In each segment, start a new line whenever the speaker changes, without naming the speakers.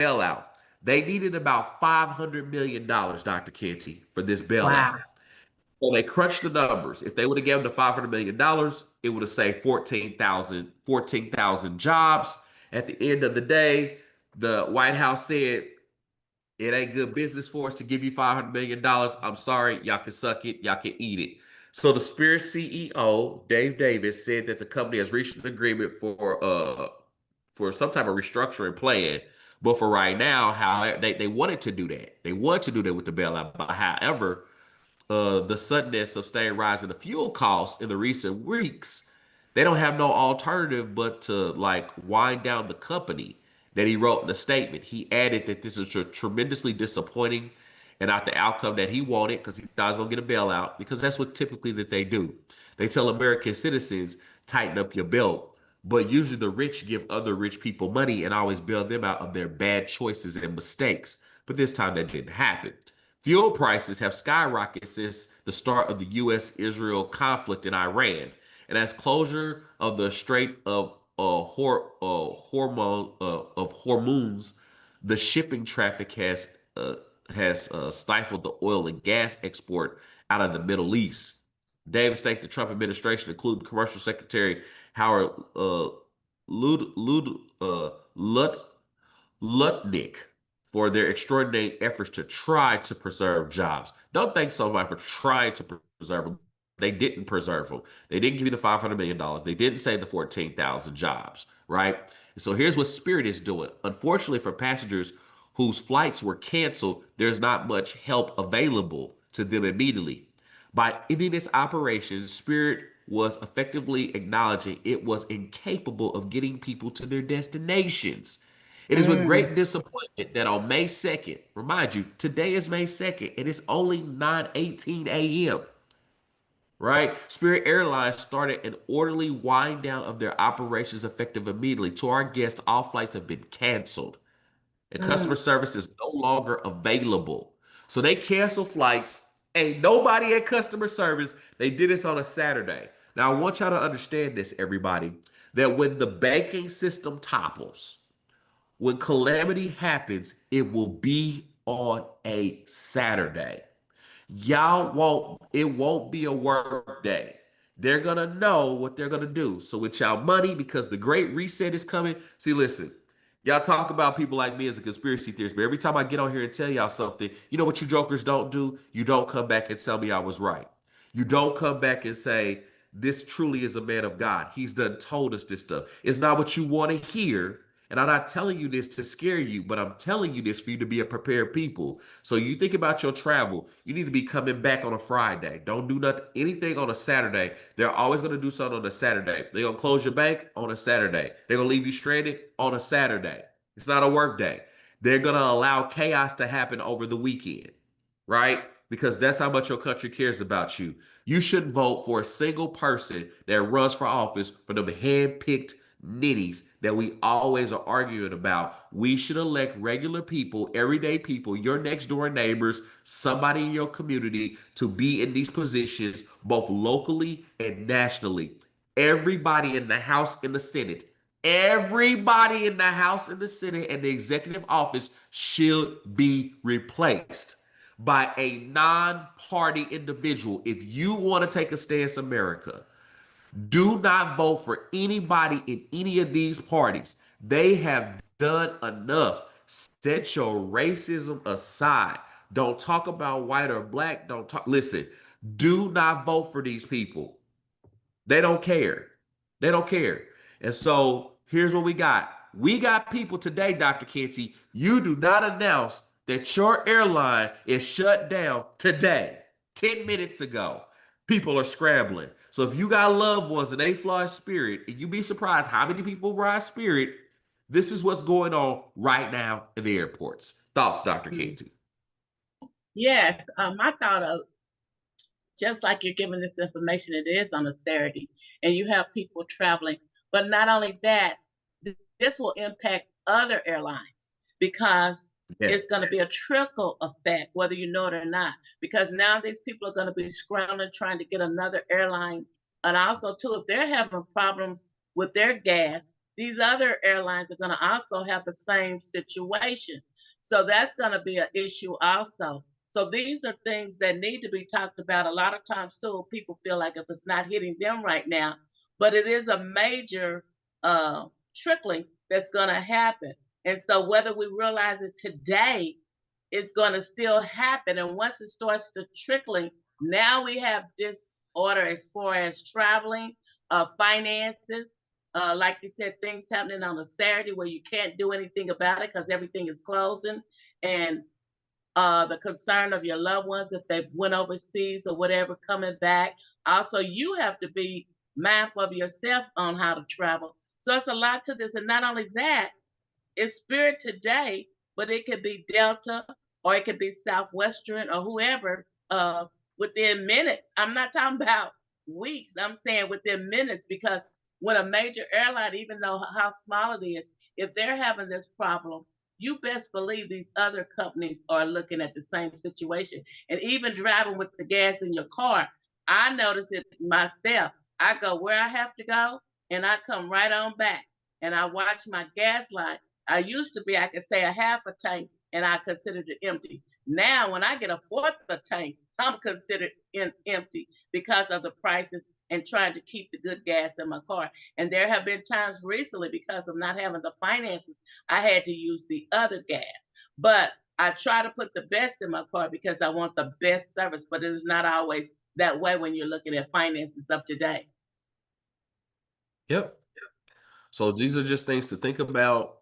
bailout. They needed about $500 million, Dr. Canty, for this bailout.
Wow.
So they crunched the numbers. If they would have given the $500 million, it would have saved 14,000 jobs. At the end of the day, the White House said it ain't good business for us to give you $500 million. I'm sorry, y'all can suck it, y'all can eat it. So the Spirit CEO, Dave Davis, said that the company has reached an agreement for some type of restructuring plan. But for right now, how they wanted to do that. They wanted to do that with the bailout. But however, the suddenness of sustained rise in the fuel costs in the recent weeks, they don't have no alternative but to like wind down the company that he wrote in the statement. He added that this is tremendously disappointing and not the outcome that he wanted because he thought he was going to get a bailout because that's what typically that they do. They tell American citizens, tighten up your belt. But usually the rich give other rich people money and always bail them out of their bad choices and mistakes. But this time that didn't happen. Fuel prices have skyrocketed since the start of the U.S.-Israel conflict in Iran, and as closure of the Strait of Hormuz, the shipping traffic has stifled the oil and gas export out of the Middle East. Davis thanked the Trump administration, including Commercial Secretary Howard Lud, Lud, Lut, Lutnick, for their extraordinary efforts to try to preserve jobs. Don't thank somebody for trying to preserve them. They didn't preserve them. They didn't give you the $500 million. They didn't save the 14,000 jobs, right? And so here's what Spirit is doing. Unfortunately, for passengers whose flights were canceled, there's not much help available to them immediately. By ending its operations, Spirit was effectively acknowledging it was incapable of getting people to their destinations. It is with
Mm,
great disappointment that on May 2nd, remind you, today is May 2nd, and it's only 9:18 a.m., right? Spirit Airlines started an orderly wind down of their operations effective immediately. To our guests, all flights have been canceled and customer
mm,
service is no longer available. So they cancel flights. Ain't nobody at customer service. They did this on a Saturday. Now, I want y'all to understand this, everybody, that when the banking system topples, when calamity happens, it will be on a Saturday. It won't be a work day. They're gonna know what they're gonna do. So with y'all money, because the great reset is coming. See, listen, y'all talk about people like me as a conspiracy theorist, but every time I get on here and tell y'all something, you know what you jokers don't do? You don't come back and tell me I was right. You don't come back and say, this truly is a man of God. He's done told us this stuff. It's not what you want to hear. And I'm not telling you this to scare you, but I'm telling you this for you to be a prepared people. So you think about your travel, you need to be coming back on a Friday. Don't do nothing, anything on a Saturday. They're always going to do something on a Saturday. They're going to close your bank on a Saturday. They're going to leave you stranded on a Saturday. It's not a work day. They're going to allow chaos to happen over the weekend, right? Because that's how much your country cares about you. You shouldn't vote for a single person that runs for office for them hand-picked nitties that we always are arguing about. We should elect regular people, everyday people, your next door neighbors, somebody in your community to be in these positions, both locally and nationally. Everybody in the House and the Senate, everybody in the House and the Senate and the executive office should be replaced by a non-party individual. If you want to take a stance, America, do not vote for anybody in any of these parties. They have done enough. Set your racism aside. Don't talk about white or black. Don't talk. Listen, do not vote for these people. They don't care. They don't care. And so here's what we got. We got people today, Dr. Canty. You do not announce that your airline is shut down today, 10 minutes ago. People are scrambling. So if you got loved ones and they fly Spirit, and you'd be surprised how many people ride Spirit, this is what's going on right now in the airports. Thoughts, Dr.
mm.
Canty?
Yes, I thought of just like you're giving this information, it is on a Saturday, and you have people traveling. But not only that, this will impact other airlines because it's
Yes.
going to be a trickle effect, whether you know it or not. Because now these people are going to be scrambling trying to get another airline. And also, too, if they're having problems with their gas, these other airlines are going to also have the same situation. So that's going to be an issue also. So these are things that need to be talked about. A lot of times too, people feel like if it's not hitting them right now, but it is a major uh, trickling that's going to happen. And so whether we realize it today, it's going to still happen. And once it starts to trickling, now we have disorder as far as traveling, finances. Like you said, things happening on a Saturday where you can't do anything about it because everything is closing. And the concern of your loved ones if they went overseas or whatever coming back. Also, you have to be mindful of yourself on how to travel. So it's a lot to this. And not only that, it's Spirit today, but it could be Delta or it could be Southwestern or whoever within minutes. I'm not talking about weeks. I'm saying within minutes because when a major airline, even though how small it is, if they're having this problem, you best believe these other companies are looking at the same situation. And even driving with the gas in your car, I notice it myself. I go where I have to go and I come right on back and I watch my gas line. I used to be, I could say a half a tank and I considered it empty. Now, when I get a fourth of a tank, I'm considered empty because of the prices and trying to keep the good gas in my car. And there have been times recently because of not having the finances, I had to use the other gas. But I try to put the best in my car because I want the best service, but it is not always that way when you're looking at finances up to date.
Yep. So these are just things to think about.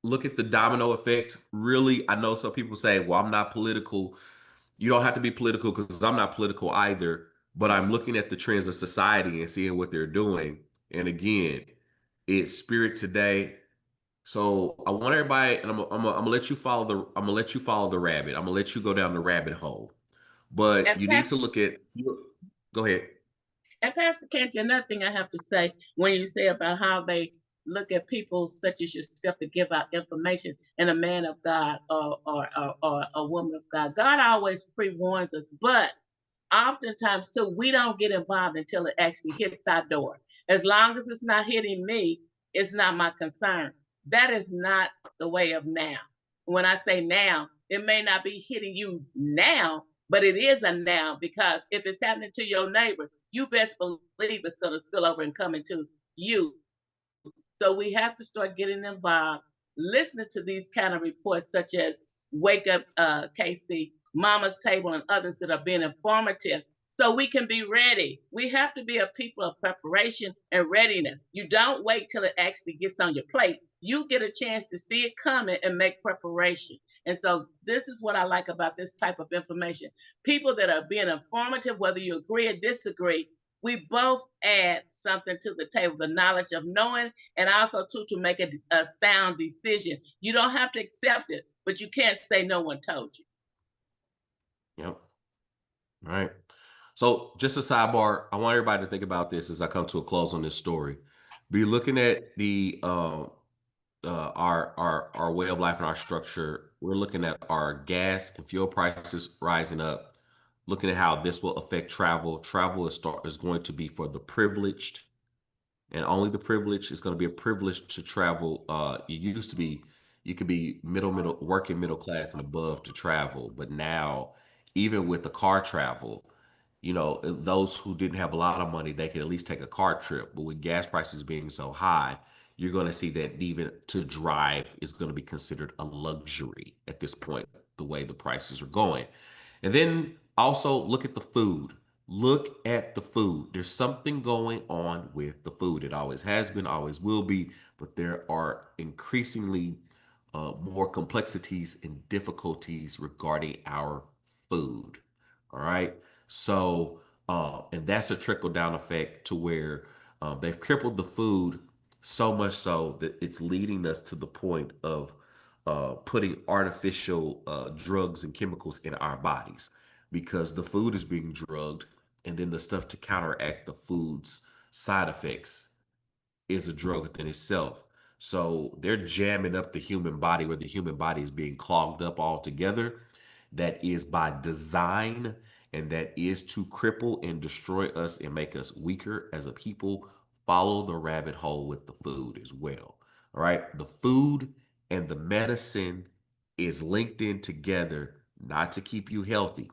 Look at the domino effect. Really, I know some people say, well, I'm not political. You don't have to be political because I'm not political either. But I'm looking at the trends of society and seeing what they're doing. And again, it's spirit today. So I want everybody, and I'm gonna let you follow I'm gonna let you follow the rabbit. I'm gonna let you go down the rabbit hole. But
And
you need to look at. Go ahead.
And Pastor Canty, another thing I have to say when you say about how they look at people such as yourself to give out information and a man of God or a woman of God, God always pre-warns us, but oftentimes too, we don't get involved until it actually hits our door. As long as it's not hitting me, it's not my concern. That is not the way of now. When I say now, it may not be hitting you now, but it is a now because if it's happening to your neighbor, you best believe it's going to spill over and come into you. So we have to start getting involved, listening to these kind of reports, such as Wake Up KC, Mama's Table, and others that are being informative. So we can be ready. We have to be a people of preparation and readiness. You don't wait till it actually gets on your plate. You get a chance to see it coming and make preparation. And so this is what I like about this type of information. People that are being informative, whether you agree or disagree, we both add something to the table, the knowledge of knowing and also too to make a sound decision. You don't have to accept it, but you can't say no one told you.
Yep. All right. So just a sidebar, I want everybody to think about this as I come to a close on this story. Be looking at the our way of life and our structure. We're looking at our gas and fuel prices rising up. Looking at how this will affect travel. Travel is going to be for the privileged and only the privilege. Is going to be a privilege to travel. It used to be you could be middle working middle class and above to travel, but now even with the car travel, those who didn't have a lot of money, they could at least take a car trip. But with gas prices being so high, you're going to see that even to drive is going to be considered a luxury at this point, the way the prices are going. And then also look at the food. Look at the food. There's something going on with the food. It always has been, always will be, but there are increasingly more complexities and difficulties regarding our food. All right. So, and that's a trickle down effect to where they've crippled the food so much so that it's leading us to the point of putting artificial drugs and chemicals in our bodies because the food is being drugged, and then the stuff to counteract the food's side effects is a drug within itself. So they're jamming up the human body where the human body is being clogged up altogether. That is by design, and that is to cripple and destroy us and make us weaker as a people, follow the rabbit hole with the food as well. All right. The food and the medicine is linked in together, not to keep you healthy.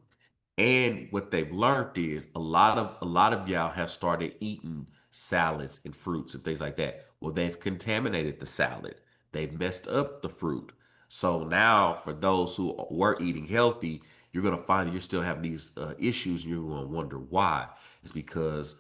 And what they've learned is a lot of y'all have started eating salads and fruits and things like that. Well, they've contaminated the salad. They've messed up the fruit. So now for those who were eating healthy, you're going to find that you're still having these issues and you're going to wonder why. It's because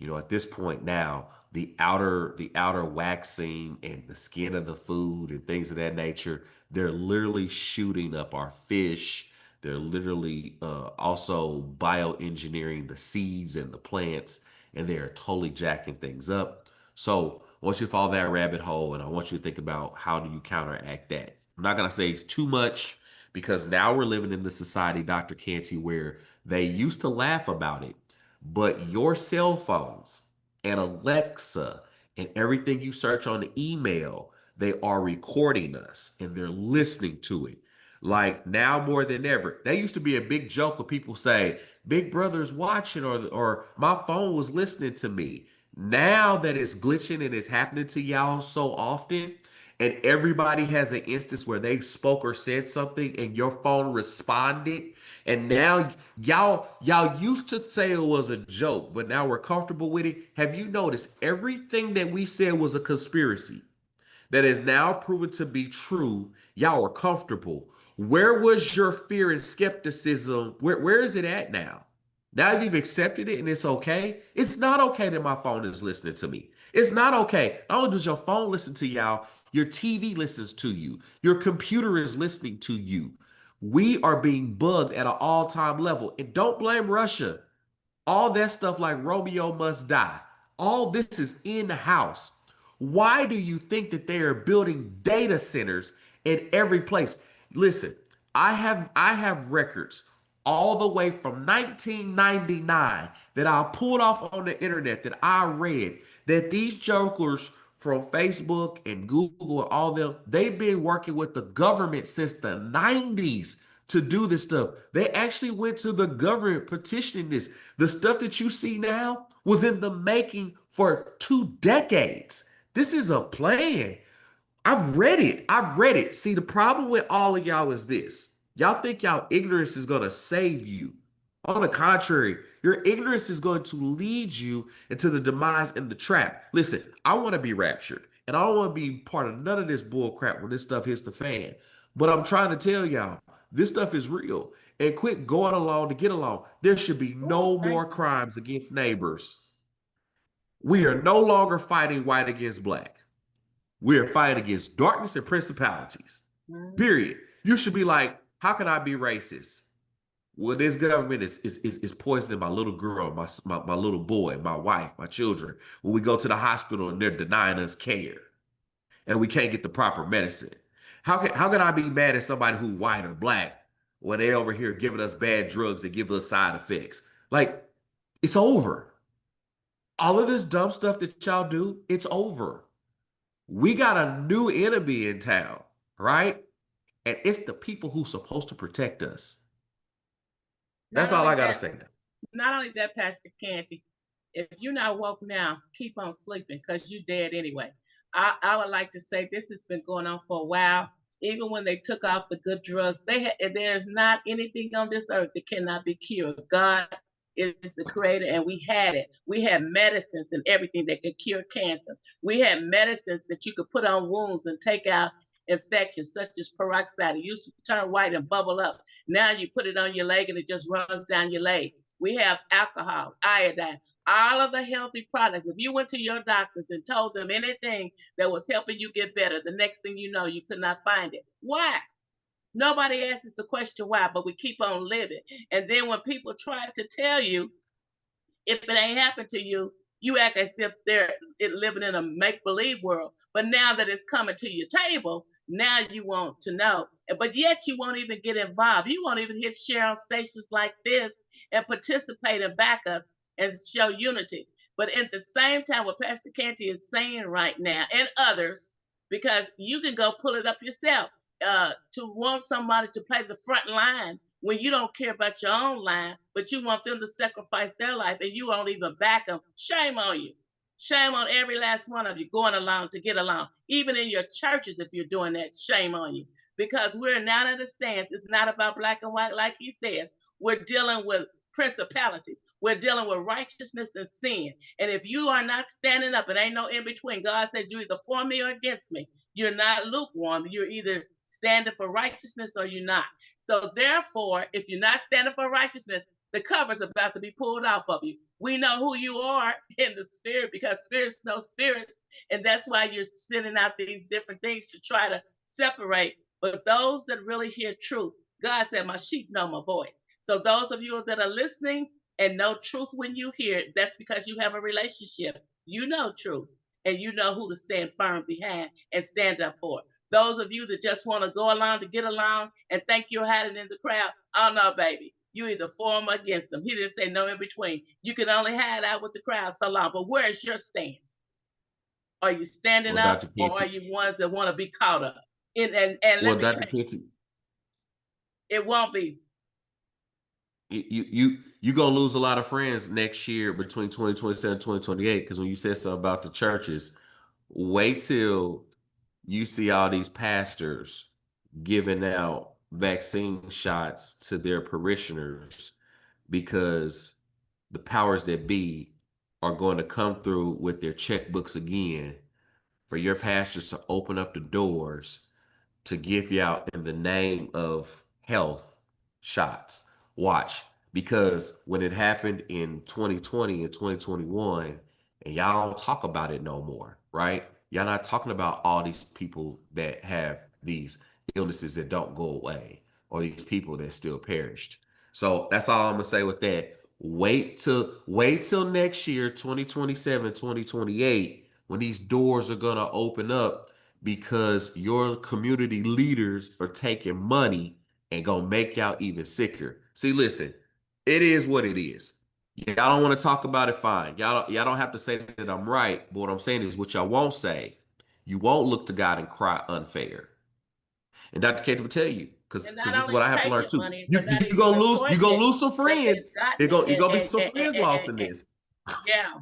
at this point now, the outer waxing and the skin of the food and things of that nature, they're literally shooting up our fish. They're literally also bioengineering the seeds and the plants, and they're totally jacking things up. So I want you to follow that rabbit hole, and I want you to think about how do you counteract that. I'm not gonna say it's too much because now we're living in the society, Dr. Canty, where they used to laugh about it, but your cell phones and Alexa and everything you search on the email, they are recording us and they're listening to it. Like now more than ever. That used to be a big joke when people say, Big Brother's watching or my phone was listening to me. Now that it's glitching and it's happening to y'all so often, and everybody has an instance where they spoke or said something and your phone responded, and now y'all used to say it was a joke, but now we're comfortable with it. Have you noticed everything that we said was a conspiracy that is now proven to be true? Y'all are comfortable. Where was your fear and skepticism? Where is it at now? Now you've accepted it and it's okay. It's not okay that my phone is listening to me. It's not okay. Not only does your phone listen to y'all, your TV listens to you. Your computer is listening to you. We are being bugged at an all-time level. And don't blame Russia. All that stuff like Romeo Must Die. All this is in house. Why do you think that they are building data centers in every place? Listen, I have records all the way from 1999 that I pulled off on the internet that I read that these jokers from Facebook and Google and all them, they've been working with the government since the 90s to do this stuff. They actually went to the government petitioning this. The stuff that you see now was in the making for 2 decades. This is a plan. I've read it. I've read it. See, the problem with all of y'all is this. Y'all think y'all ignorance is going to save you. On the contrary, your ignorance is going to lead you into the demise and the trap. Listen, I want to be raptured, and I don't want to be part of none of this bull crap when this stuff hits the fan. But I'm trying to tell y'all, this stuff is real. And quit going along to get along. There should be
Oh,
no
thank
more crimes against neighbors. We are no longer fighting white against black. We are fighting against darkness and principalities.
you.
Period. You should be like, how can I be racist? Well, this government is poisoning my little girl, my little boy, my wife, my children. When we go to the hospital and they're denying us care and we can't get the proper medicine. How can I be mad at somebody who white or black when they over here giving us bad drugs that give us side effects? Like, it's over. All of this dumb stuff that y'all do, it's over. We got a new enemy in town, right? And it's the people who's supposed to protect us.
Not
That's all
only
I gotta
that,
say now.
not only that, Pastor Canty, if you're not woke now, keep on sleeping because you're dead anyway. I would like to say this has been going on for a while. Even when they took off the good drugs, there's not anything on this earth that cannot be cured. God is the creator, and we had it. We had medicines and everything that could cure cancer. We had medicines that you could put on wounds and take out infections, such as peroxide. It used to turn white and bubble up. Now you put it on your leg and it just runs down your leg. We have alcohol, iodine, all of the healthy products. If you went to your doctors and told them anything that was helping you get better, the next thing you know, you could not find it. Why? Nobody asks the question why, but we keep on living. And then when people try to tell you if it ain't happened to you, you act as if they're living in a make believe world. But now that it's coming to your table, now you want to know. But yet you won't even get involved. You won't even hit share on stations like this and participate and back us and show unity. But at the same time, what Pastor Canty is saying right now, and others, because you can go pull it up yourself, to want somebody to play the front line when you don't care about your own line, but you want them to sacrifice their life and you won't even back them. Shame on you. Shame on every last one of you going along to get along. Even in your churches, if you're doing that, shame on you. Because we're not at a stance. It's not about black and white, like he says. We're dealing with principalities. We're dealing with righteousness and sin. And if you are not standing up, it ain't no in between. God said you're either for me or against me. You're not lukewarm. You're either standing for righteousness or you're not. So therefore, if you're not standing for righteousness, the cover's about to be pulled off of you. We know who you are in the spirit because spirits know spirits. And that's why you're sending out these different things to try to separate. But those that really hear truth, God said, my sheep know my voice. So those of you that are listening and know truth when you hear it, that's because you have a relationship. You know truth and you know who to stand firm behind and stand up for. Those of you that just want to go along to get along and think you're hiding in the crowd, oh no, baby. You either for them or against them. He didn't say no in between. You can only hide out with the crowd so long. But where is your stance? Are you standing
Well,
up
Dr.
or are
Canty,
you ones that want to be caught up? And
well,
let me
Dr.
tell you,
Canty,
it won't be.
you gonna lose a lot of friends next year between 2027 and 2028 because when you said something about the churches, wait till you see all these pastors giving out vaccine shots to their parishioners because the powers that be are going to come through with their checkbooks again for your pastors to open up the doors to give you out in the name of health shots. Watch, because when it happened in 2020 and 2021, and y'all don't talk about it no more, right? Y'all not talking about all these people that have these illnesses that don't go away, or these people that still perished. So that's all I'm gonna say with that. Wait till next year, 2027, 2028, when these doors are gonna open up because your community leaders are taking money and gonna make y'all even sicker. See, listen, it is what it is. Y'all don't want to talk about it, fine. Y'all don't have to say that I'm right, but what I'm saying is what y'all won't say. You won't look to God and cry unfair. And Dr. Kate will tell you, because
And not
this is
only
what I have to learn
taking
too.
money,
You
but not
you
even
gonna lose you
reporting
gonna
it.
lose some
They just
friends.
gotten
It
it.
gonna, it gonna be some friends lost in this.
Yeah.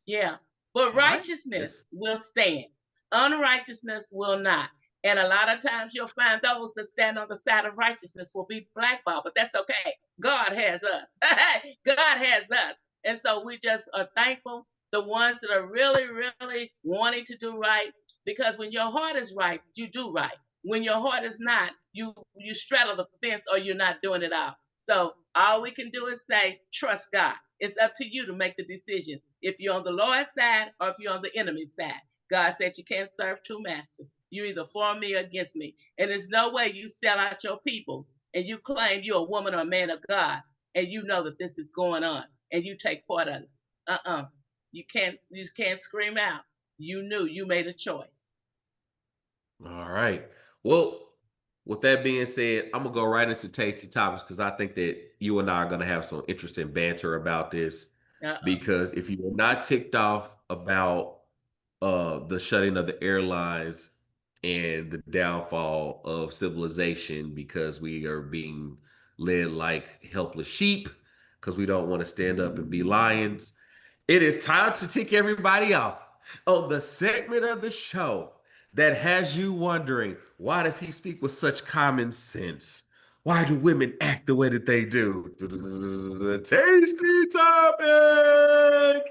Yeah. But
All right.
righteousness
Yes.
will stand. Unrighteousness will not. And a lot of times you'll find those that stand on the side of righteousness will be blackballed, but that's okay. God has us. God has us. And so we just are thankful. The ones that are really, really wanting to do right, because when your heart is right, you do right. When your heart is not, you straddle the fence or you're not doing it all. So all we can do is say, trust God. It's up to you to make the decision if you're on the Lord's side or if you're on the enemy's side. God said you can't serve two masters. You're either for me or against me. And there's no way you sell out your people and you claim you're a woman or a man of God and you know that this is going on and you take part of it. Uh-uh. You can't scream out. You knew you made a choice.
All right. Well, with that being said, I'm gonna go right into tasty topics because I think that you and I are gonna have some interesting banter about this.
Uh-oh.
Because if you are not ticked off about the shutting of the airlines and the downfall of civilization because we are being led like helpless sheep because we don't want to stand up and be lions, it is time to tick everybody off on the segment of the show that has you wondering, why does he speak with such common sense? Why do women act the way that they do? Tasty topic.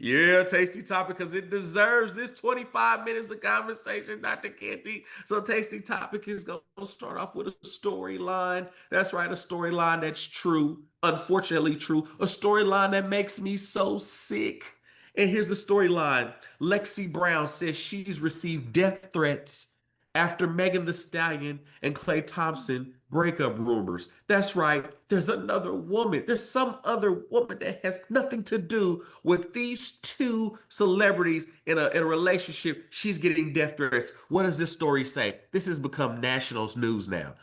Yeah, tasty topic because it deserves this 25 minutes of conversation, Dr. Canty. So, tasty topic is going to start off with a storyline. That's right, a storyline that's true, unfortunately true, a storyline that makes me so sick. And here's the storyline. Lexi Brown says she's received death threats after Megan the Stallion and Klay Thompson breakup rumors. That's right, there's another woman. There's some other woman that has nothing to do with these two celebrities in a relationship. She's getting death threats. What does this story say? This has become national news now.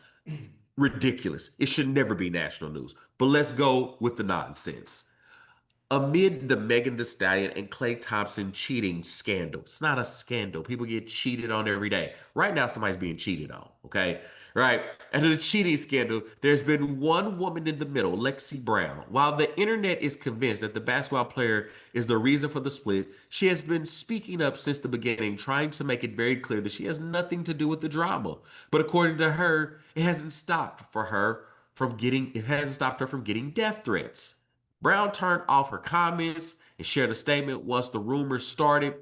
Ridiculous. It should never be national news. But let's go with the nonsense. Amid the Megan Thee Stallion and Klay Thompson cheating scandal. It's not a scandal. People get cheated on every day. Right now, somebody's being cheated on. Okay. right? And in the cheating scandal, there's been one woman in the middle, Lexi Brown. While the internet is convinced that the basketball player is the reason for the split, she has been speaking up since the beginning, trying to make it very clear that she has nothing to do with the drama. But according to her, it hasn't stopped her from getting death threats. Brown turned off her comments and shared a statement once the rumors started,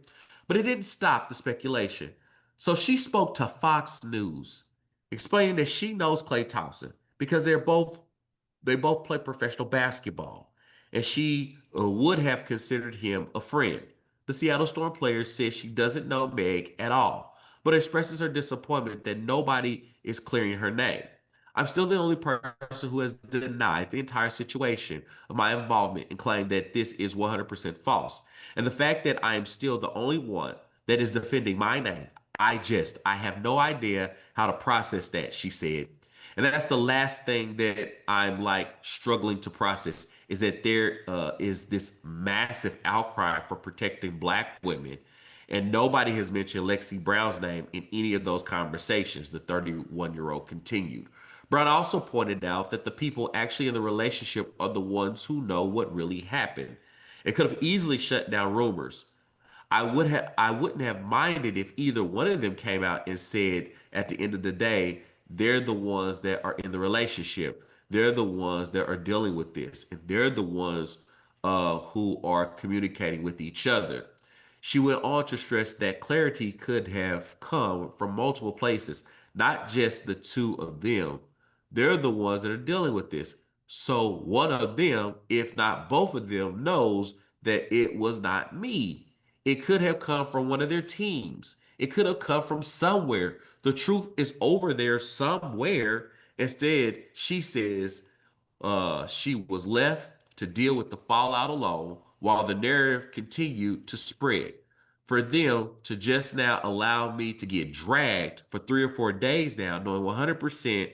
but it didn't stop the speculation. So she spoke to Fox News, explaining that she knows Klay Thompson because they both play professional basketball, and she would have considered him a friend. The Seattle Storm player says she doesn't know Meg at all, but expresses her disappointment that nobody is clearing her name. I'm still the only person who has denied the entire situation of my involvement and claimed that this is 100% false. And the fact that I am still the only one that is defending my name, I have no idea how to process that, she said. And that's the last thing that I'm like struggling to process is that there is this massive outcry for protecting Black women. And nobody has mentioned Lexi Brown's name in any of those conversations, the 31-year-old continued. Brown also pointed out that the people actually in the relationship are the ones who know what really happened. It could have easily shut down rumors. I wouldn't have minded if either one of them came out and said at the end of the day, they're the ones that are in the relationship. They're the ones that are dealing with this. And they're the ones who are communicating with each other. She went on to stress that clarity could have come from multiple places, not just the two of them. They're the ones that are dealing with this. So one of them, if not both of them, knows that it was not me. It could have come from one of their teams. It could have come from somewhere. The truth is over there somewhere. Instead, she says she was left to deal with the fallout alone while the narrative continued to spread. For them to just now allow me to get dragged for 3 or 4 days now, knowing 100%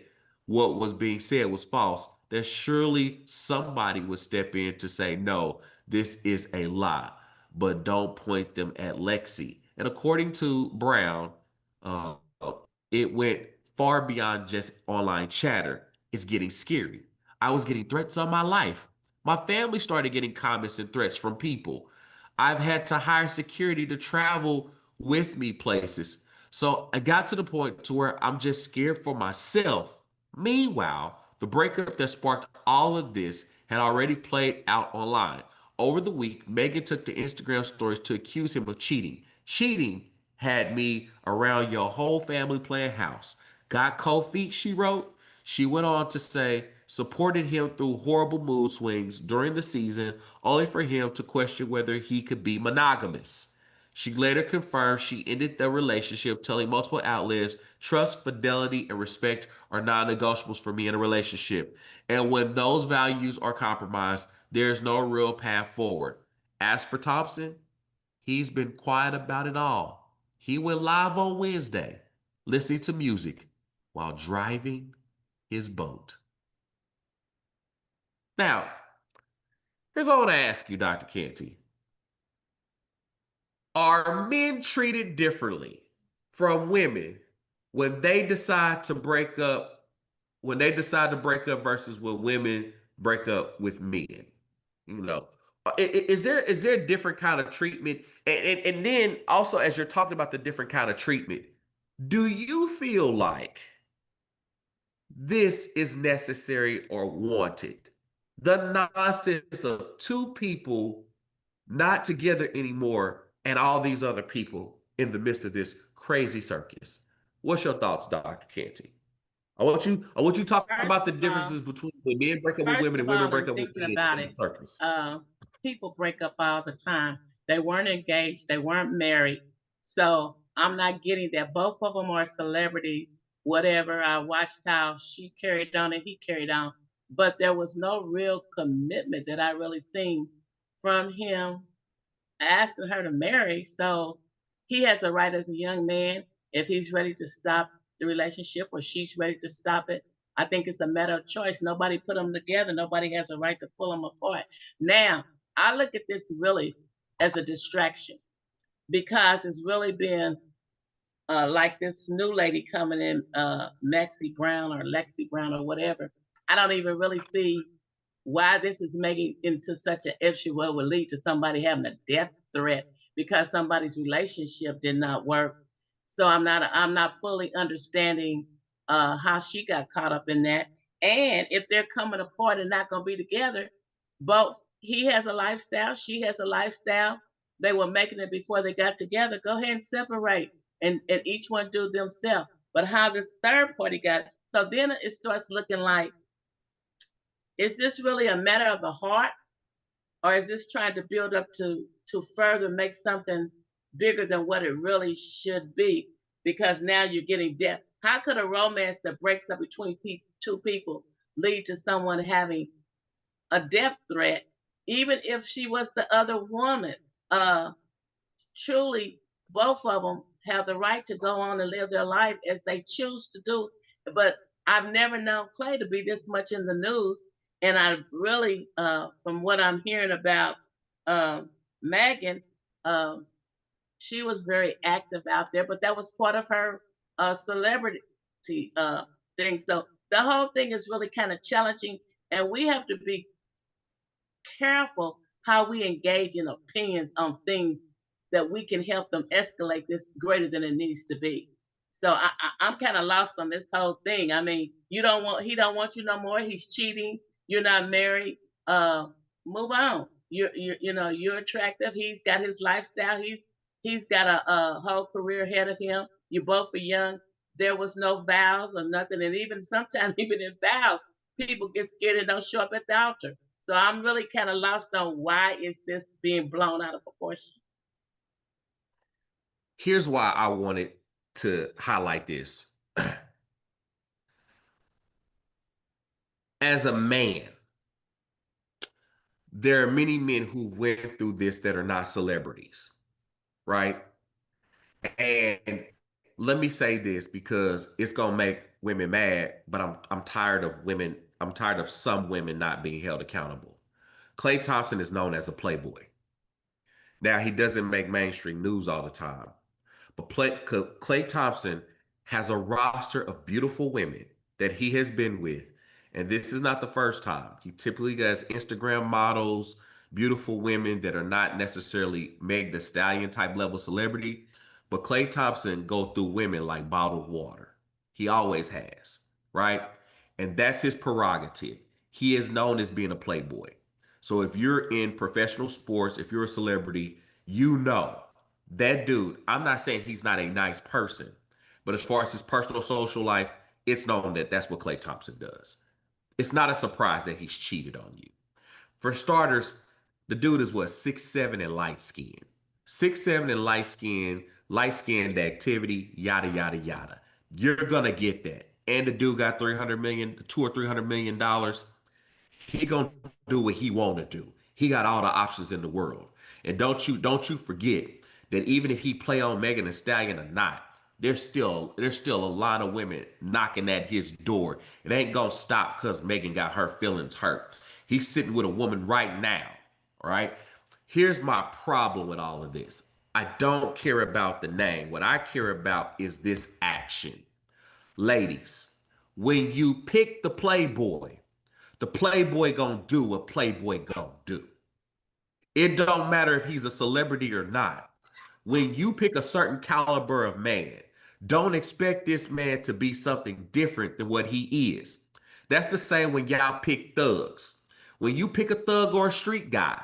what was being said was false, that surely somebody would step in to say, no, this is a lie, but don't point them at Lexi. And according to Brown, uh, it went far beyond just online chatter. It's getting scary. I was getting threats on my life. My family started getting comments and threats from people. I've had to hire security to travel with me places. So I got to the point to where I'm just scared for myself. Meanwhile, the breakup that sparked all of this had already played out online. Over the week, Megan took to Instagram stories to accuse him of cheating. Cheating had me around your whole family playing house. Got cold feet, she wrote. She went on to say, supported him through horrible mood swings during the season, only for him to question whether he could be monogamous. She later confirmed she ended the relationship, telling multiple outlets, trust, fidelity, and respect are non negotiables for me in a relationship. And when those values are compromised, there's no real path forward. As for Thompson, he's been quiet about it all. He went live on Wednesday, listening to music while driving his boat. Now, here's what I want to ask you, Dr. Canty. Are men treated differently from women when they decide to break up, versus when women break up with men? You know, is there a different kind of treatment? And then also, as you're talking about the different kind of treatment, do you feel like this is necessary or wanted? The nonsense of two people not together anymore and all these other people in the midst of this crazy circus. What's your thoughts, Dr. Canty? I want you to talk
First
about the
of all,
differences between when men break up with
First
women and
of
women
all,
break
in
up with
thinking
men
about
in the
it,
circus.
uh, people break up all the time. They weren't engaged, they weren't married. So I'm not getting that. Both of them are celebrities, whatever. I watched how she carried on and he carried on. But there was no real commitment that I really seen from him asking her to marry. So he has a right as a young man, if he's ready to stop the relationship or she's ready to stop it. I think it's a matter of choice. Nobody put them together. Nobody has a right to pull them apart. Now, I look at this really as a distraction because it's really been like this new lady coming in, Maxie Brown or Lexi Brown or whatever. I don't even really see why this is making into such an issue where it would lead to somebody having a death threat because somebody's relationship did not work. So I'm not fully understanding how she got caught up in that. And if they're coming apart and not going to be together, both he has a lifestyle, she has a lifestyle. They were making it before they got together. Go ahead and separate and each one do themselves. But how this third party got it, so then it starts looking like, is this really a matter of the heart, or is this trying to build up to further make something bigger than what it really should be? Because now you're getting death. How could a romance that breaks up between two people lead to someone having a death threat, even if she was the other woman? Truly, both of them have the right to go on and live their life as they choose to do. But I've never known Clay to be this much in the news. And I really, from what I'm hearing about Megan, um, she was very active out there, but that was part of her celebrity thing. So the whole thing is really kind of challenging. And we have to be careful how we engage in opinions on things that we can help them escalate this greater than it needs to be. So I'm kind of lost on this whole thing. I mean, he don't want you no more. He's cheating. You're not married. Move on. You're attractive. He's got his lifestyle. He's got a whole career ahead of him. You both are young. There was no vows or nothing, and even sometimes even in vows, people get scared and don't show up at the altar. So I'm really kind of lost on why is this being blown out of proportion.
Here's why I wanted to highlight this. As a man, there are many men who went through this that are not celebrities, right? And let me say this because it's gonna make women mad, but I'm tired of women. I'm tired of some women not being held accountable. Klay Thompson is known as a playboy. Now he doesn't make mainstream news all the time, but Klay Thompson has a roster of beautiful women that he has been with. And this is not the first time. He typically has Instagram models, beautiful women that are not necessarily Meg the Stallion type level celebrity. But Klay Thompson go through women like bottled water. He always has, right? And that's his prerogative. He is known as being a playboy. So if you're in professional sports, if you're a celebrity, you know that dude. I'm not saying he's not a nice person, but as far as his personal social life, it's known that that's what Klay Thompson does. It's not a surprise that he's cheated on you. For starters, the dude is what, 6'7" and light skinned. 6'7" and light skinned activity, yada yada yada. You're gonna get that. And the dude got 2 or 300 million dollars. He gonna do what he wanna do. He got all the options in the world. And don't you forget that even if he play on Megan Thee Stallion or not, there's still a lot of women knocking at his door. It ain't gonna stop because Megan got her feelings hurt. He's sitting with a woman right now. All right. Here's my problem with all of this. I don't care about the name. What I care about is this action. Ladies, when you pick the Playboy gonna do what Playboy gonna do. It don't matter if he's a celebrity or not. When you pick a certain caliber of man, don't expect this man to be something different than what he is. That's the same when y'all pick thugs. When you pick a thug or a street guy,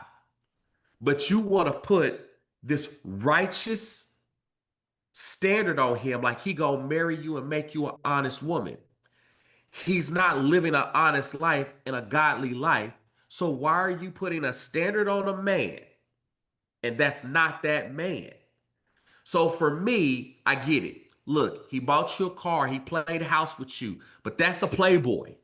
but you want to put this righteous standard on him like he gonna marry you and make you an honest woman. He's not living an honest life and a godly life. So why are you putting a standard on a man? And that's not that man. So for me, I get it. Look, he bought you a car, he played house with you, but that's a playboy,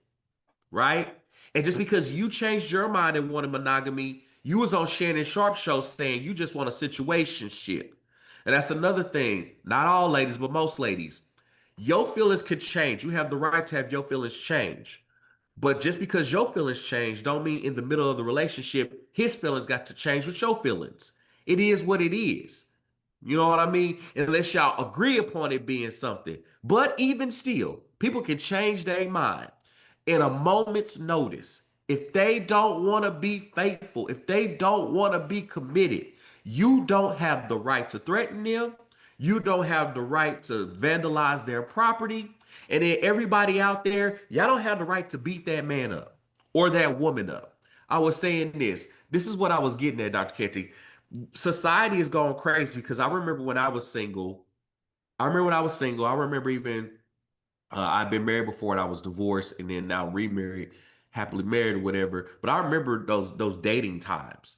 right? And just because you changed your mind and wanted monogamy, you was on Shannon Sharp show saying you just want a situationship. And that's another thing. Not all ladies, but most ladies. Your feelings could change. You have the right to have your feelings change. But just because your feelings change, don't mean in the middle of the relationship, his feelings got to change with your feelings. It is what it is. You know what I mean? Unless y'all agree upon it being something. But even still, people can change their mind in a moment's notice. If they don't want to be faithful, if they don't want to be committed, you don't have the right to threaten them. You don't have the right to vandalize their property. And then everybody out there, y'all don't have the right to beat that man up or that woman up. I was saying this. This is what I was getting at, Dr. Canty. Society is going crazy because I remember when I was single. I remember even I've been married before and I was divorced and then now remarried, happily married or whatever. But I remember those dating times.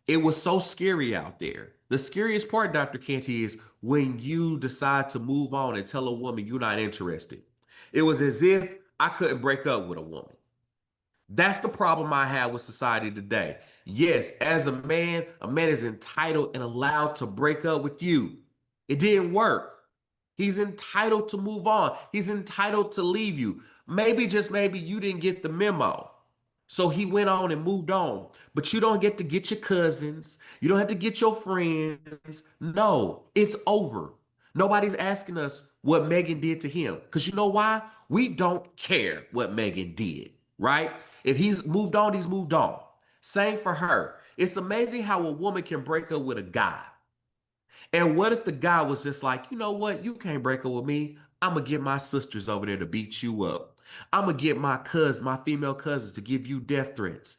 It was so scary out there. The scariest part, Dr. Canty, is when you decide to move on and tell a woman you're not interested. It was as if I couldn't break up with a woman. That's the problem I have with society today. Yes, as a man is entitled and allowed to break up with you. It didn't work. He's entitled to move on. He's entitled to leave you. Maybe, just maybe, you didn't get the memo. So he went on and moved on. But you don't get to get your cousins. You don't have to get your friends. No, it's over. Nobody's asking us what Megan did to him. Because you know why? We don't care what Megan did, right? If he's moved on, he's moved on. Same for her. It's amazing how a woman can break up with a guy. And what if the guy was just like, you know what? You can't break up with me. I'm going to get my sisters over there to beat you up. I'm going to get my female cousins to give you death threats.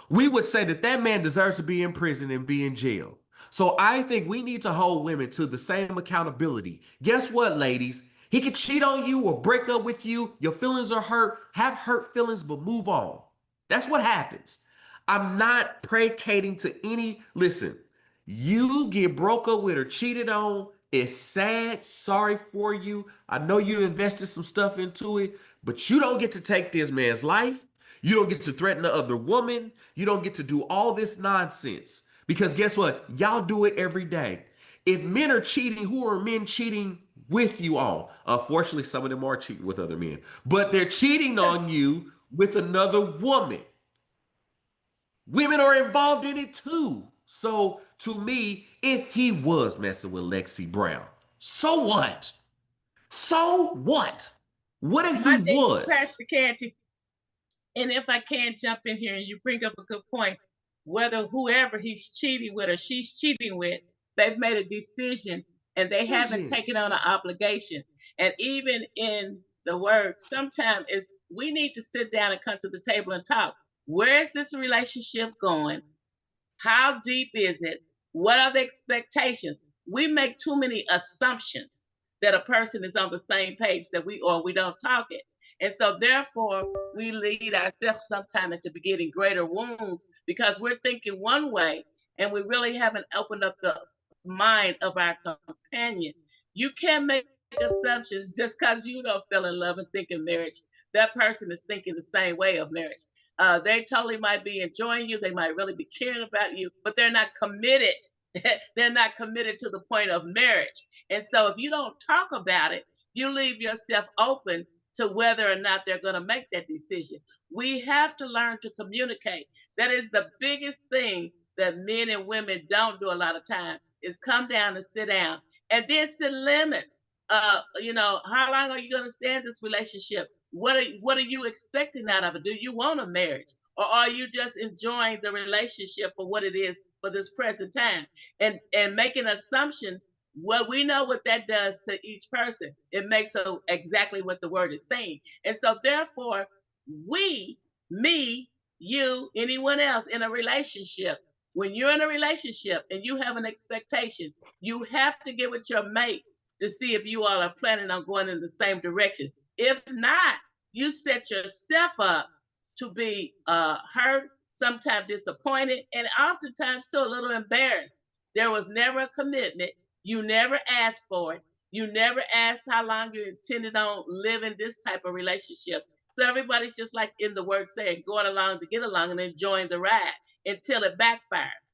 We would say that that man deserves to be in prison and be in jail. So I think we need to hold women to the same accountability. Guess what, ladies? He could cheat on you or break up with you. Your feelings are hurt. Have hurt feelings, but move on. That's what happens. I'm not placating to any. Listen, you get broke up with or cheated on. It's sad. Sorry for you. I know you invested some stuff into it, but you don't get to take this man's life. You don't get to threaten the other woman. You don't get to do all this nonsense. Because guess what? Y'all do it every day. If men are cheating, who are men cheating with you on? Unfortunately, some of them are cheating with other men, but they're cheating on you with another woman. Women are involved in it too. So to me, if he was messing with Lexi Brown, so what? So what? What if he
My thing,
was?
Pastor Canty, and if I can jump in here and you bring up a good point, whether whoever he's cheating with or she's cheating with, they've made a decision and they haven't
Decision.
taken on an obligation. And even in the word, sometimes it's we need to sit down and come to the table and talk. Where is this relationship going? How deep is it? What are the expectations? We make too many assumptions that a person is on the same page that we don't talk it. And so therefore we lead ourselves sometimes into getting greater wounds because we're thinking one way and we really haven't opened up the mind of our companion. You can't make assumptions just because you don't fell in love and think in marriage. That person is thinking the same way of marriage. They totally might be enjoying you. They might really be caring about you, but they're not committed. They're not committed to the point of marriage. And so if you don't talk about it, you leave yourself open to whether or not they're going to make that decision. We have to learn to communicate. That is the biggest thing that men and women don't do a lot of time is come down and sit down and then set limits. How long are you going to stay in this relationship? What are you expecting out of it? Do you want a marriage? Or are you just enjoying the relationship for what it is for this present time? And make an assumption, well, we know what that does to each person. It makes exactly what the word is saying. And so therefore, we, me, you, anyone else in a relationship, when you're in a relationship and you have an expectation, you have to get with your mate to see if you all are planning on going in the same direction. If not, you set yourself up to be hurt, sometimes disappointed, and oftentimes too a little embarrassed. There was never a commitment. You never asked for it. You never asked how long you intended on living this type of relationship. So everybody's just like in the word saying, going along to get along and enjoying the ride until it backfires.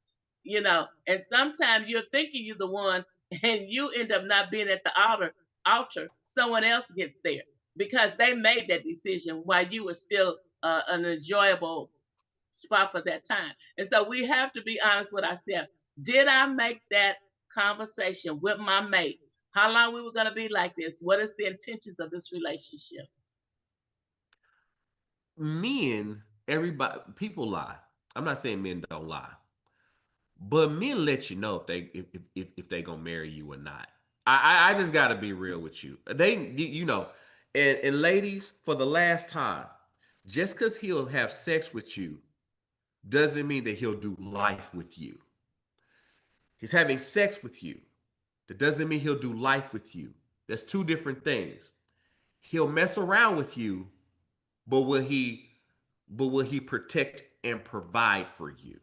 And sometimes you're thinking you're the one and you end up not being at the altar, someone else gets there because they made that decision while you were still an enjoyable spot for that time. And so we have to be honest with ourselves. Did I make that conversation with my mate, how long we were going to be like this, what is the intentions of this relationship.
Men, everybody, people lie. I'm not saying men don't lie, but men let you know if they gonna marry you or not. I just gotta be real with you. You know, and ladies, for the last time, just because he'll have sex with you doesn't mean that he'll do life with you. He's having sex with you. That doesn't mean he'll do life with you. That's two different things. He'll mess around with you, but will he protect and provide for you?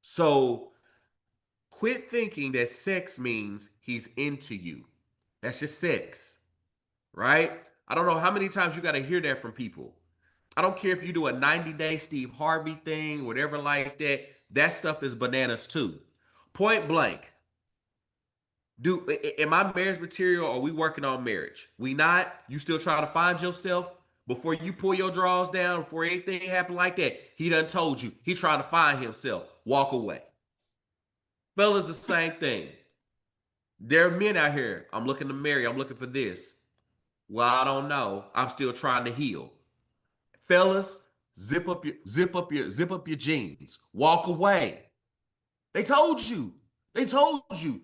So quit thinking that sex means he's into you. That's just sex, right? I don't know how many times you got to hear that from people. I don't care if you do a 90-day Steve Harvey thing, whatever like that. That stuff is bananas too. Point blank. Am I marriage material or are we working on marriage? We not? You still trying to find yourself? Before you pull your drawers down, before anything happen like that, he done told you. He trying to find himself. Walk away. Fellas, the same thing. There are men out here. I'm looking to marry. I'm looking for this. Well, I don't know. I'm still trying to heal. Fellas, zip up your jeans. Walk away. They told you. They told you.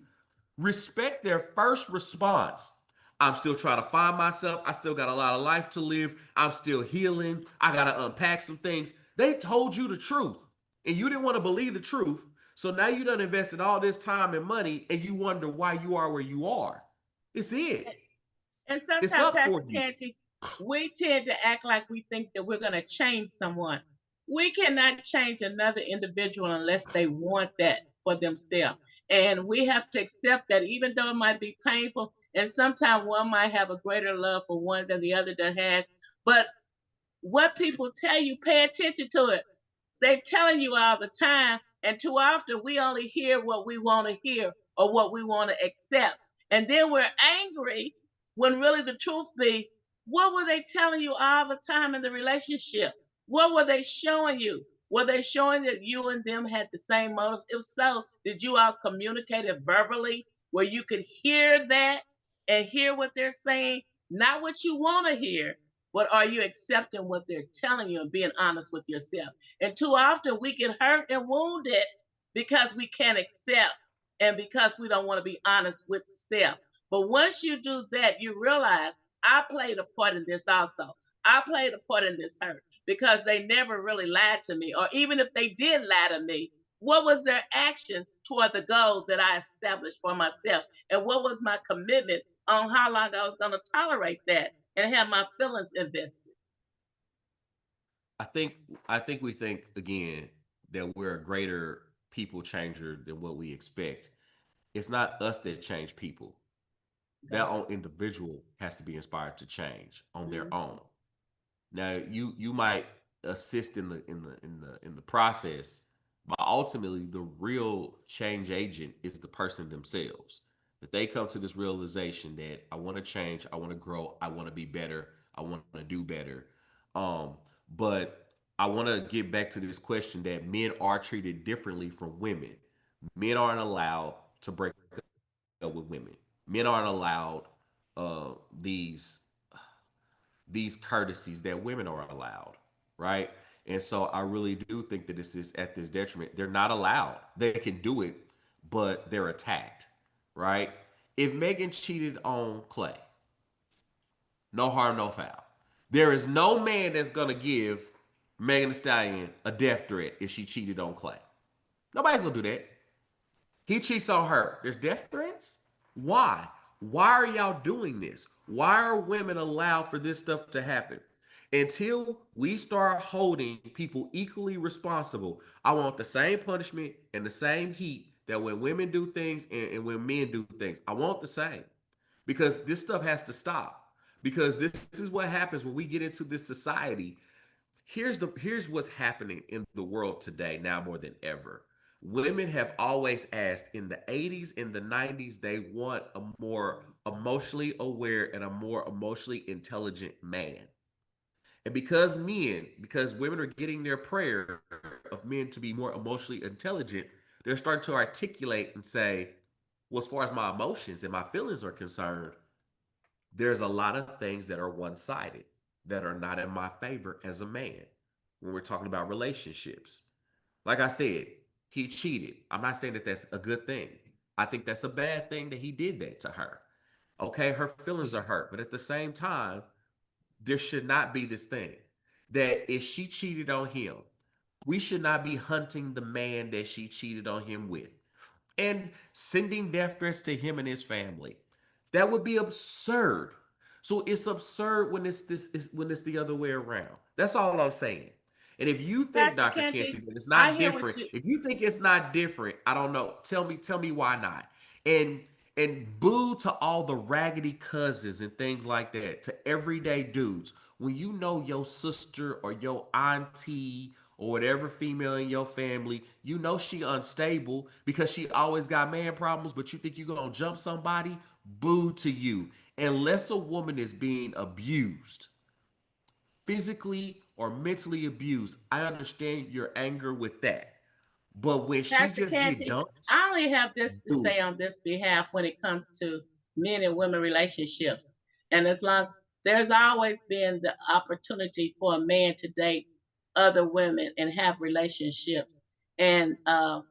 Respect their first response. I'm still trying to find myself. I still got a lot of life to live. I'm still healing. I got to unpack some things. They told you the truth, and you didn't want to believe the truth. So now you done invested all this time and money, and you wonder why you are where you are. It's it.
And
It's
sometimes,
up for
Pastor
you.
Canty, we tend to act like we think that we're going to change someone. We cannot change another individual unless they want that for themselves. And we have to accept that even though it might be painful, and sometimes one might have a greater love for one than the other that has, but what people tell you, pay attention to it. They're telling you all the time, and too often we only hear what we want to hear or what we want to accept. And then we're angry when really the truth be, what were they telling you all the time in the relationship? What were they showing you? Were they showing that you and them had the same motives? If so, did you all communicate it verbally where you could hear that and hear what they're saying? Not what you want to hear, but are you accepting what they're telling you and being honest with yourself? And too often we get hurt and wounded because we can't accept and because we don't want to be honest with self. But once you do that, you realize I played a part in this also. I played a part in this hurt because they never really lied to me. Or even if they did lie to me, what was their action toward the goal that I established for myself? And what was my commitment on how long I was going to tolerate that and have my feelings invested?
I think I think we think again that we're a greater people changer than what we expect. It's not us that change people. That
God.
own individual has to be inspired to change on their
Mhm.
own. Now you might assist in the process, but ultimately the real change agent is the person themselves. That they come to this realization that I want to change, I want to grow, I want to be better, I want to do better. Um, but I want to get back to this question that men are treated differently from women. Men aren't allowed to break up with women. Men aren't allowed uh, these these courtesies that women are allowed, right? And so I really do think that this is at this detriment. They're not allowed. They can do it, but they're attacked, right? If Megan cheated on Clay, no harm, no foul. There is no man that's gonna give Megan Thee Stallion a death threat if she cheated on Clay. Nobody's gonna do that. He cheats on her. There's death threats? Why? Why are y'all doing this? Why are women allowed for this stuff to happen? Until we start holding people equally responsible, I want the same punishment and the same heat that when women do things and when men do things. I want the same because this stuff has to stop. Because this is what happens when we get into this society. Here's what's happening in the world today now more than ever. Women have always asked in the 80s and the 90s they want a more emotionally aware and a more emotionally intelligent man. And because women are getting their prayer of men to be more emotionally intelligent, they're starting to articulate and say, Well, as far as my emotions and my feelings are concerned, there's a lot of things that are one sided that are not in my favor as a man when we're talking about relationships. Like I said, he cheated. I'm not saying that that's a good thing. I think that's a bad thing that he did that to her. Okay, her feelings are hurt, but at the same time, there should not be this thing that if she cheated on him, we should not be hunting the man that she cheated on him with and sending death threats to him and his family. That would be absurd. So it's absurd when when it's the other way around. That's all I'm saying. And if you think,
Pastor
Dr. Canty,
Canty,
that it's
I
not
hear what
different,
you.
if you think it's not different, I don't know. Tell me why not. And boo to all the raggedy cousins and things like that, to everyday dudes. When you know your sister or your auntie or whatever female in your family, you know she unstable because she always got man problems, but you think you're gonna jump somebody, boo to you. Unless a woman is being abused, physically or mentally abused, I understand your anger with that. But when she
Pastor
just get
Canty,
dumped,
I only have this to
boo.
say on this behalf when it comes to men and women relationships. And as long there's always been the opportunity for a man to date other women and have relationships. And that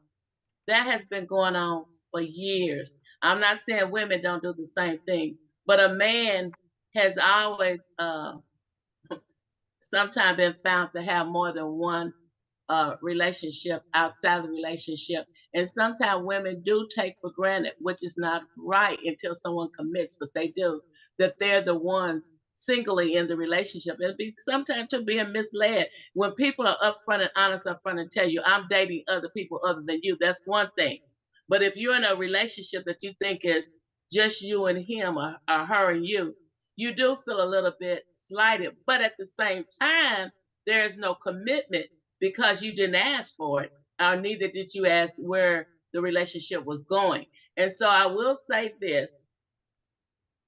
has been going on for years. I'm not saying women don't do the same thing, but a man has always sometimes been found to have more than one relationship outside of the relationship. And sometimes women do take for granted, which is not right until someone commits, but they do, that they're the ones singly in the relationship. It'll be sometimes to being misled. When people are upfront and honest upfront and tell you, I'm dating other people other than you, that's one thing. But if you're in a relationship that you think is just you and him or her and you do feel a little bit slighted. But at the same time, there is no commitment because you didn't ask for it, or neither did you ask where the relationship was going. And so I will say this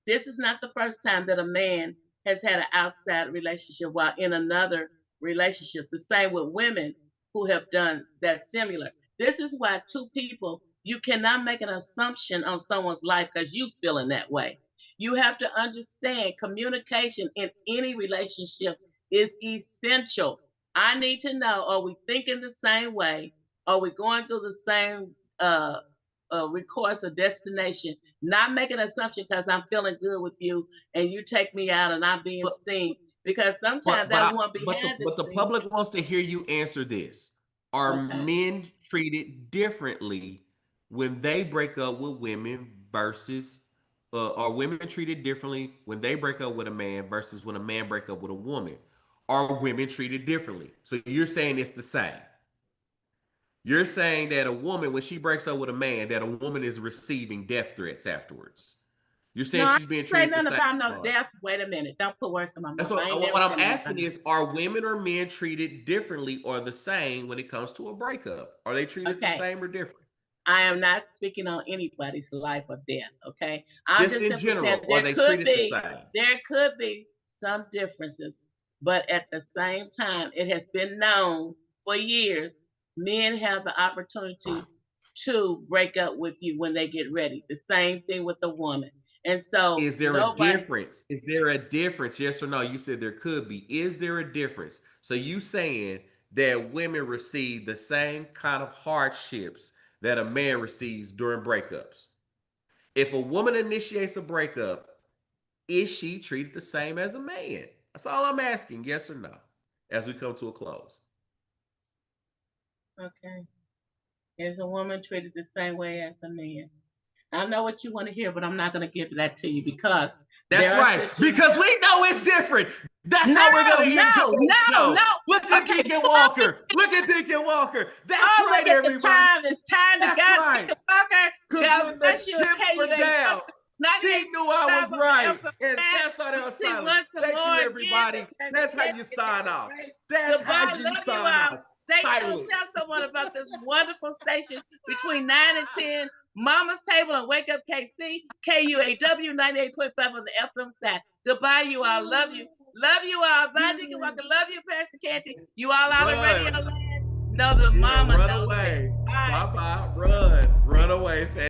is not the first time that a man has had an outside relationship while in another relationship. The same with women who have done that similar. This is why two people, you cannot make an assumption on someone's life because you feel in that way. You have to understand communication in any relationship is essential. I need to know, are we thinking the same way? Are we going through the same recourse or destination? Not make an assumption because I'm feeling good with you and you take me out and I'm being
But
seen. Because sometimes that one behind the
but the
scene.
public wants to hear you answer this. Are
Okay.
men treated differently when they break up with women versus are women treated differently when they break up with a man versus when a man break up with a woman? Are women treated differently? So you're saying it's the same. You're saying that a woman, when she breaks up with a man, that a woman is receiving death threats afterwards. You're
No,
saying
I
she's being
didn't say
treated the
nothing
same
about no
way.
death. Wait a minute. Don't put words in my
That's
mouth. I ain't never
what I'm
said nothing about
asking
no.
is, are women or men treated differently or the same when it comes to a breakup? Are they treated the
Okay.
same or different?
I am not speaking on anybody's life or death. Okay. I'm
Just
just
in
simply saying
general, are they treated the same?
there could be some differences, but at the same time, it has been known for years men have the opportunity to break up with you when they get ready. The same thing with the woman. And so
Is there a
nobody.
difference? Is there a difference? Yes or no? You said there could be. Is there a difference? So you saying that women receive the same kind of hardships that a man receives during breakups? If a woman initiates a breakup, is she treated the same as a man? That's all I'm asking, yes or no, as we come to a close.
Okay. Is a woman treated the same way as a man? I know what you want to hear, but I'm not going to give that to you because
That's
there are
right,
situations.
because we know it's different. That's how we're
No,
gonna end
no,
today's
no,
show.
no.
Look at
Okay,
Deacon Walker. Look at Deacon Walker. That's
oh,
right,
look at the
everybody.
time. It's time to
That's
go.
right.
Deacon Walker,
Because
God
when the
bless you at
chips were down, she knew I
98.5
was
on the
right.
FM
And
side.
that's how
We
they'll
see
silence.
once and
Thank
more
you,
again
everybody.
that Pastor
That's how
Canty
you
is
sign
having
off.
praise.
That's how
Goodbye.
you
Love you
sign
all.
off.
Stay tuned. Tell
Silence.
someone about this wonderful station between 9 and 10. Mama's Table and Wake Up KC, KUAW 98.5 on the FM side. Goodbye, you all. Love you. Love you all. Bye, Deacon Walker. Love you, Pastor Canty. You all out in radio
Run.
land. Know the
Yeah,
mama
run
knows best.
away.
Bye.
Bye bye. Run. Run away, fam.